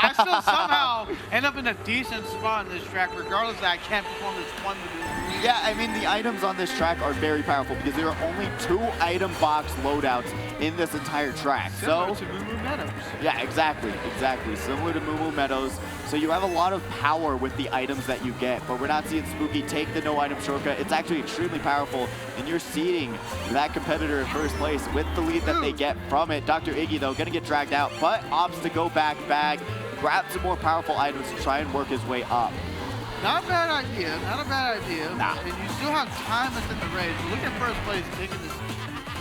I still somehow end up in a decent spot in this track, regardless that I can't perform this one maneuver. Yeah, I mean, the items on this track are very powerful because there are only 2 item box loadouts in this entire track. Similar to Moo Moo Meadows. Yeah, exactly. Similar to Moo Moo Meadows. So you have a lot of power with the items that you get, but we're not seeing Spooky take the no item shortcut. It's actually extremely powerful, and you're seeding that competitor in first place with the lead that they get from it. Dr. Iggy, though, gonna get dragged out, but opts to go back, grab some more powerful items to try and work his way up. Not a bad idea, not a bad idea. Nah. And you still have time within the race. Look at first place taking this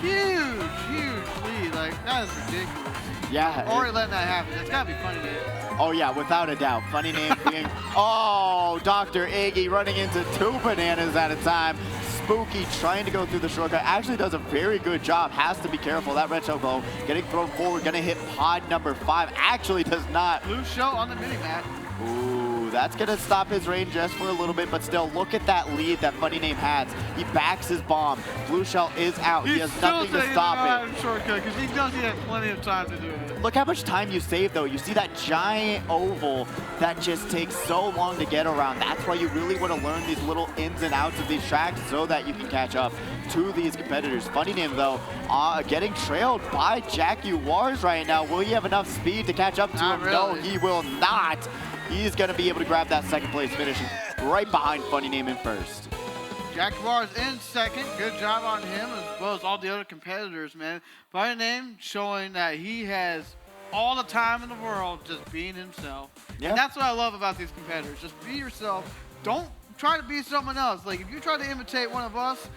huge lead. Like, that is ridiculous. Yeah. Or letting that happen. That's gotta be funny, man. Oh yeah, without a doubt. Funny name being, oh, Dr. Iggy running into 2 bananas at a time. Spooky trying to go through the shortcut. Actually does a very good job. Has to be careful. That red shell though, getting thrown forward, gonna hit pod number 5. Actually does not. Blue shell on the mini-map. Ooh, that's gonna stop his range just for a little bit, but still, look at that lead that Funny Name has. He backs his bomb. Blue shell is out. He has nothing to stop it. Shortcut because he knows he has plenty of time to do it. Look how much time you save, though. You see that giant oval that just takes so long to get around. That's why you really want to learn these little ins and outs of these tracks so that you can catch up to these competitors. Funny Name, though, getting trailed by Jaguars right now. Will he have enough speed to catch up to him? Really. No, he will not. He's going to be able to grab that second place finish right behind Funny Name in first. Jaguars in second. Good job on him as well as all the other competitors, man. Funny Name showing that he has all the time in the world just being himself. Yeah. And that's what I love about these competitors. Just be yourself. Don't try to be someone else. Like, if you try to imitate one of us,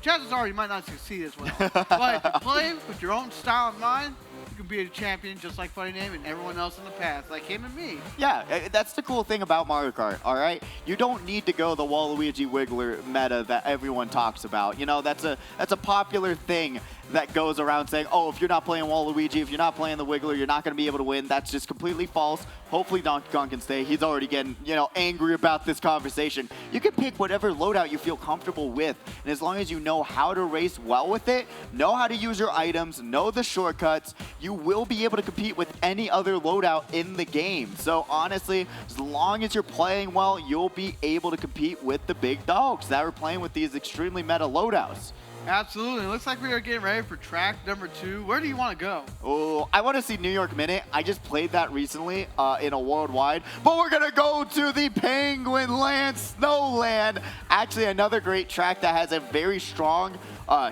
chances are you might not succeed as well. But if you play with your own style in mind, you can be a champion just like Funny Name and everyone else in the past, like him and me. Yeah, that's the cool thing about Mario Kart, all right? You don't need to go the Waluigi Wiggler meta that everyone talks about. You know, that's a popular thing that goes around saying, oh, if you're not playing Waluigi, if you're not playing the Wiggler, you're not going to be able to win. That's just completely false. Hopefully Donkey Kong can stay. He's already getting, angry about this conversation. You can pick whatever loadout you feel comfortable with, and as long as you know how to race well with it, know how to use your items, know the shortcuts, you will be able to compete with any other loadout in the game. So honestly, as long as you're playing well, you'll be able to compete with the big dogs that are playing with these extremely meta loadouts. Absolutely. It looks like we are getting ready for track number 2. Where do you want to go? Oh, I want to see New York Minute. I just played that recently in a worldwide. But we're going to go to the Penguin Land Snowland. Actually, another great track that has a very strong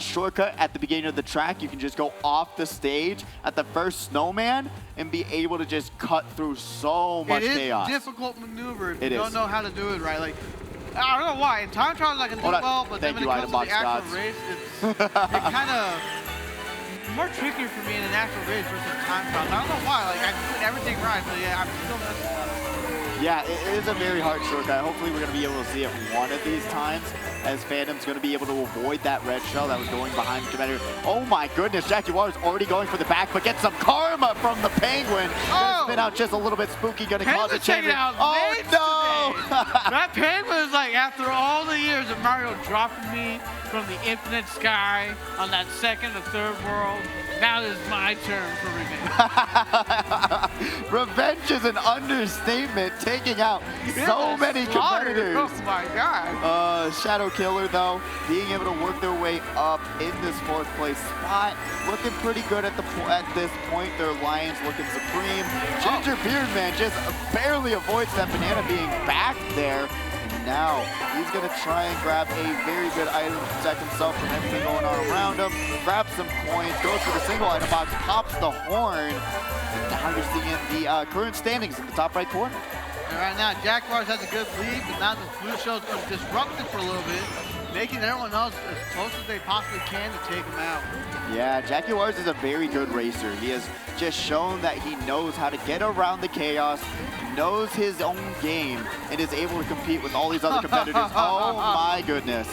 shortcut at the beginning of the track. You can just go off the stage at the first snowman and be able to just cut through so much chaos. It is a difficult maneuver if you don't know how to do it right. Like, I don't know why. In time trials I can do well, but then when it comes to the actual race, it's kind of more trickier for me in an actual race versus time trials. I don't know why. Like, I'm doing everything right, but yeah, I'm still messing up. Yeah, it is a very hard shortcut. Hopefully we're going to be able to see it one of these times, as Phantom's going to be able to avoid that red shell that was going behind the competitor. Oh my goodness, Jaguar's already going for the back, but gets some karma from the Penguin. Gonna spin out just a little bit. Spooky gonna cause a champion. Oh no! That Penguin is like, after all the years of Mario dropping me from the infinite sky on that second or third world, now it is my turn for revenge. Revenge is an understatement, taking out so many competitors. Oh my god. Shadow Killer, though, being able to work their way up in this 4th place spot. Looking pretty good at this point. Their Lions looking supreme. Ginger Beard Man just barely avoids that banana being back there. And now he's going to try and grab a very good item to protect himself from everything going on around him. Grabs some coins, goes for the single item box, pops the horn. And now you're seeing the current standings in the top right corner. And right now, Jaguars has a good lead, but now the Blue Shell's going to disrupt it for a little bit, making everyone else as close as they possibly can to take him out. Yeah, Jaguars is a very good racer. He has just shown that he knows how to get around the chaos, knows his own game, and is able to compete with all these other competitors. Oh my goodness.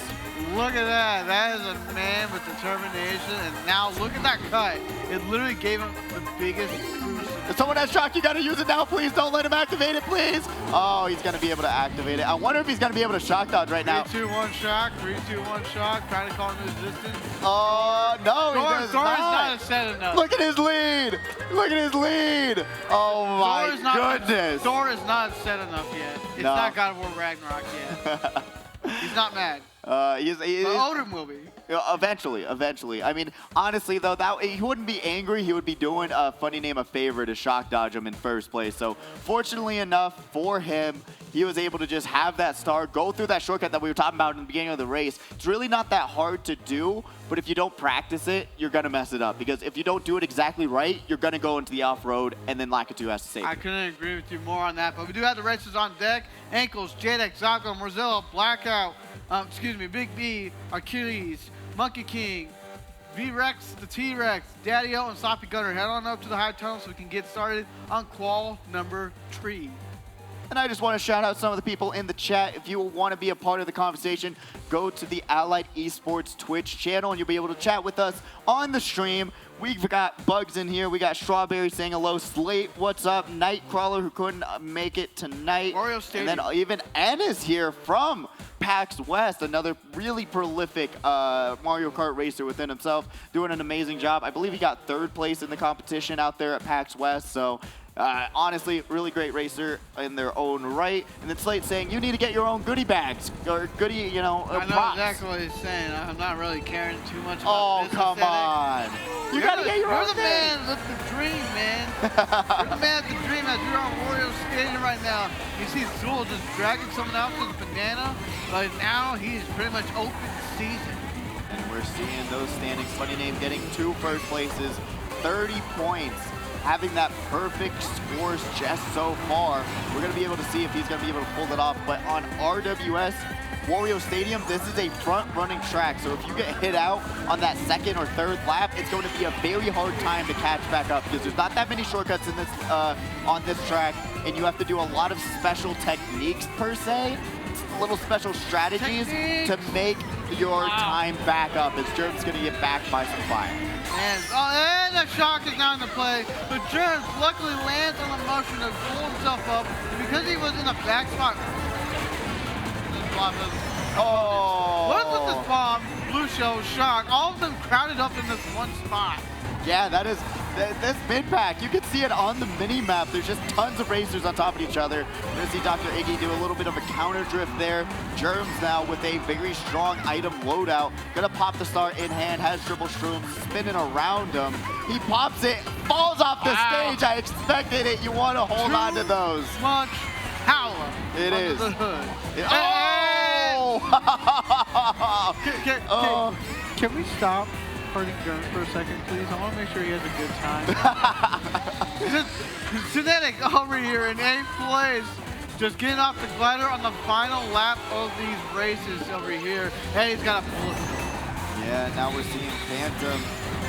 Look at that. That is a man with determination. And now look at that cut. It literally gave him the biggest boost of If someone has shock, you gotta use it now, please. Don't let him activate it, please. Oh, he's gonna be able to activate it. I wonder if he's gonna be able to shock dodge right now. 3, 2, 1 shock. 3, 2, 1 shock. Trying to call him resistance. Oh, no, he does Thor is not. not set enough. Look at his lead. Look at his lead. Oh, my goodness. Thor is not set enough yet. It's not God of War Ragnarok yet. He's not mad. But Odin will be. Eventually. I mean, honestly, though, he wouldn't be angry. He would be doing a funny name a favor to shock dodge him in first place. So, fortunately enough for him, he was able to just have that star, go through that shortcut that we were talking about in the beginning of the race. It's really not that hard to do, but if you don't practice it, you're going to mess it up. Because if you don't do it exactly right, you're going to go into the off-road, and then Lakitu has to save I couldn't agree with you more on that, but we do have the races on deck. Ankles, Jadex, Zago, Mozilla, Blackout, Big B, Achilles, Monkey King, V-Rex, the T-Rex, Daddy-O, and Sloppy Gunner. Head on up to the high tunnel so we can get started on qual number 3. And I just want to shout out some of the people in the chat. If you want to be a part of the conversation, go to the Allied Esports Twitch channel and you'll be able to chat with us on the stream. We've got Bugs in here. We got Strawberry saying hello. Slate, what's up? Nightcrawler, who couldn't make it tonight. Wario Stadium. And then even N is here from PAX West, another really prolific Mario Kart racer within himself, doing an amazing job. I believe he got 3rd place in the competition out there at PAX West. So honestly, really great racer in their own right. And then Slate saying, you need to get your own goodie bags, or goodie, I know props. exactly what he's saying. I'm not really caring too much about business. Oh, come on. You gotta get your own You're the man with the dream, man. You're the man with the dream as you're on Wario Stadium right now. You see Zool just dragging someone out to the banana, but now he's pretty much open season. And we're seeing those standings. Funny name getting 2 first places, 30 points. Having that perfect scores just so far. We're going to be able to see if he's going to be able to pull it off. But on RWS Wario Stadium, this is a front-running track. So if you get hit out on that 2nd or 3rd lap, it's going to be a very hard time to catch back up because there's not that many shortcuts in this on this track, and you have to do a lot of special techniques per se. Little special strategies to make your time back up as Germ's going to get back by some fire. And the shock is now in the play, but Germs luckily lands on the motion to pull himself up because he was in a back spot. Oh! What is with this bomb? Blue Shell, Shock, all of them crowded up in this one spot. Yeah, that is this mid-pack. You can see it on the mini-map. There's just tons of racers on top of each other. We're going to see Dr. Iggy do a little bit of a counter drift there. Germs now with a very strong item loadout. Going to pop the star in hand, has triple shrooms spinning around him. He pops it, falls off the stage. I expected it. You want to hold on to those. Much power. It is. The hood. Oh! Can we stop hurting Germs for a second, please? I want to make sure he has a good time. Genetic over here in 8th place. Just getting off the glider on the final lap of these races over here. And he's got a bullet. Yeah, now we're seeing Phantom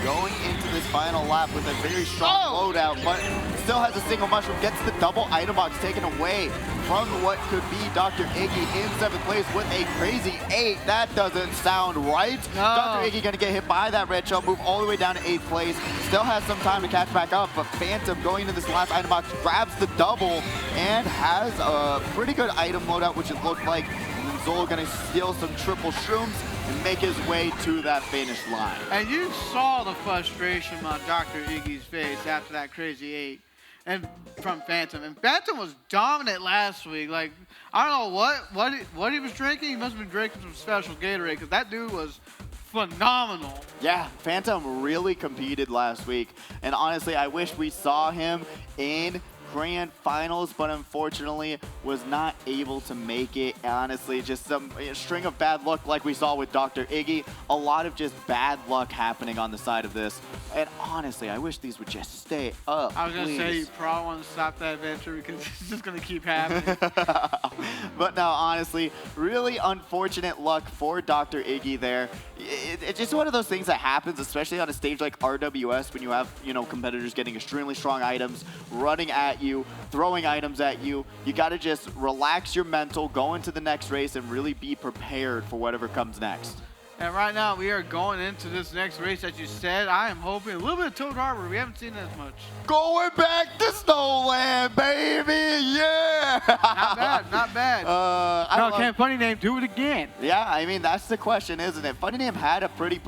going into this final lap with a very strong loadout, but still has a single mushroom, gets the double item box taken away from what could be Dr. Iggy in 7th place with a crazy 8. That doesn't sound right. No. Dr. Iggy gonna get hit by that red shell, move all the way down to 8th place. Still has some time to catch back up, but Phantom going into this last item box grabs the double and has a pretty good item loadout, which it looked like. And then Zol gonna steal some triple shrooms and make his way to that finish line. And you saw the frustration on Dr. Iggy's face after that crazy 8 and from Phantom. And Phantom was dominant last week. Like, I don't know what he was drinking. He must have been drinking some special Gatorade because that dude was phenomenal. Yeah, Phantom really competed last week. And honestly, I wish we saw him in grand finals, but unfortunately was not able to make it. Honestly, just some string of bad luck like we saw with Dr. Iggy. A lot of just bad luck happening on the side of this. And honestly, I wish these would just stay up. I was going to say you probably want to stop that adventure because it's just going to keep happening. But no, honestly, really unfortunate luck for Dr. Iggy there. It's just one of those things that happens, especially on a stage like RWS when you have, competitors getting extremely strong items, running at you, throwing items at you. You got to just relax your mental, go into the next race, and really be prepared for whatever comes next. And right now we are going into this next race, as you said. I am hoping a little bit of Toad Harbor. We haven't seen as much. Going back to Snowland, baby, yeah! Not bad, not bad. Can Funny Name do it again? Yeah, I mean, that's the question, isn't it? Funny Name had a pretty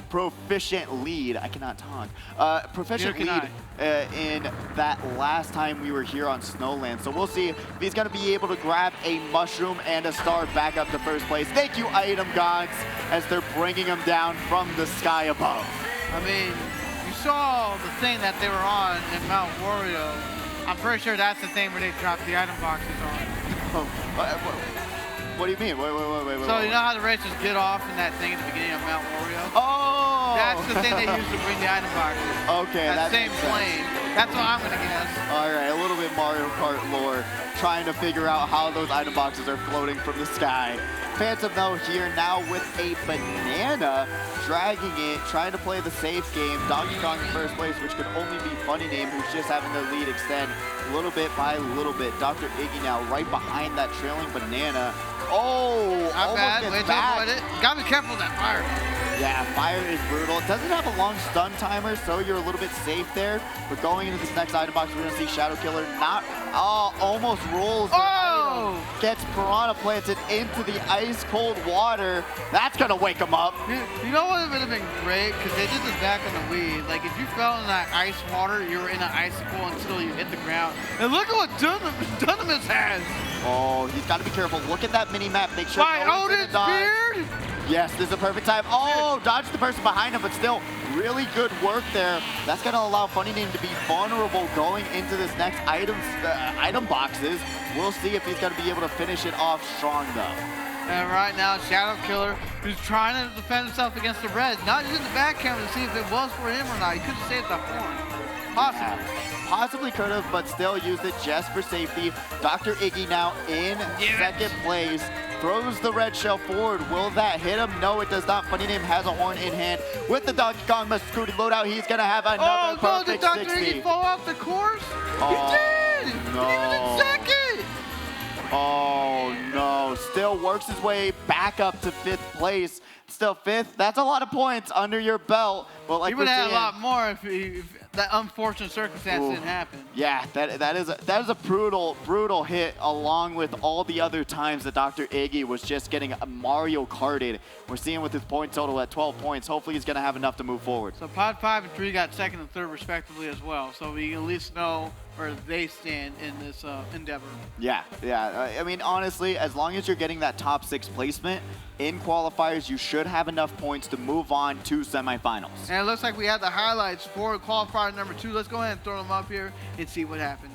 proficient lead. I cannot talk. Proficient lead in that last time we were here on Snowland. So we'll see if he's going to be able to grab a mushroom and a star back up to first place. Thank you, Item Gods, as they're bringing him down from the sky above. I mean, you saw the thing that they were on in Mount Wario. I'm pretty sure that's the thing where they dropped the item boxes on. What do you mean? Wait. So you know how the racers get off in that thing at the beginning of Mount Wario? Oh! That's the thing they used to bring the item boxes. Okay, that same plane. That's what I'm gonna guess. All right, a little bit Mario Kart lore, trying to figure out how those item boxes are floating from the sky. Phantom, though, here now with a banana, dragging it, trying to play the safe game. Donkey Kong in first place, which could only be Funny Name, who's just having the lead extend little bit by little bit. Dr. Iggy now right behind that trailing banana. Oh, not bad. Almost Way gets to back. avoid it. Gotta be careful with that fire. Yeah, fire is brutal. It doesn't have a long stun timer, so you're a little bit safe there. But going into this next item box, we're gonna see Shadow Killer not, almost rolls. Oh! Gets Piranha planted into the ice cold water. That's gonna wake him up. You know what would have been great? Because they did this back on the Wii. Like, if you fell in that ice water, you were in an icicle until you hit the ground. And look at what Dunamis has. Oh, he's got to be careful. Look at that mini map. Make sure By no one's Odin's gonna dodge. beard? Yes, this is a perfect time. Oh, dodged the person behind him, but still really good work there. That's going to allow Funny Name to be vulnerable going into this next item boxes. We'll see if he's going to be able to finish it off strong, though. And right now, Shadow Killer, who's trying to defend himself against the Reds, not using the back camera to see if it was for him or not. He could have saved the horn. Possibly. Yeah, possibly could have, but still used it just for safety. Dr. Iggy now in second place. Throws the red shell forward. Will that hit him? No, it does not. Funny Name has a horn in hand. With the Donkey Kong Muscooty loadout, he's going to have another perfect did Dr. 60. Iggy fall off the course? Oh, he did! no. He was in second! Oh, no. Still works his way back up to fifth place. Still fifth. That's a lot of points under your belt. But like he would have had a lot more if that unfortunate circumstance didn't happen. Yeah, that is a brutal hit, along with all the other times that Dr. Iggy was just getting Mario Karted. We're seeing with his point total at 12 points. Hopefully he's going to have enough to move forward. So Pod 5 and 3 got second and third respectively as well. So we at least know where they stand in this endeavor. Yeah. I mean, honestly, as long as you're getting that top 6 placement in qualifiers, you should have enough points to move on to semifinals. And it looks like we have the highlights for qualifier number 2. Let's go ahead and throw them up here and see what happened.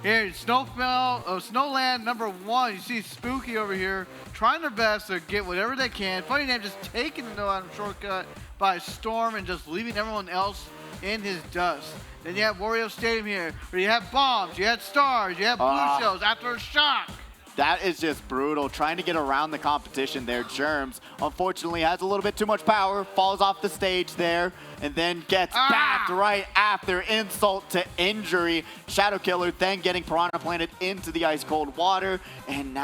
Here, Snowland number 1. You see Spooky over here trying their best to get whatever they can. Funny Name just taking the no-item shortcut by storm and just leaving everyone else in his dust. Then you have Wario Stadium here, where you have bombs, you have stars, you have blue shells after a shock. That is just brutal. Trying to get around the competition there. Germs, unfortunately, has a little bit too much power, falls off the stage there, and then gets backed right after. Insult to injury. Shadow Killer then getting Piranha planted into the ice cold water, and now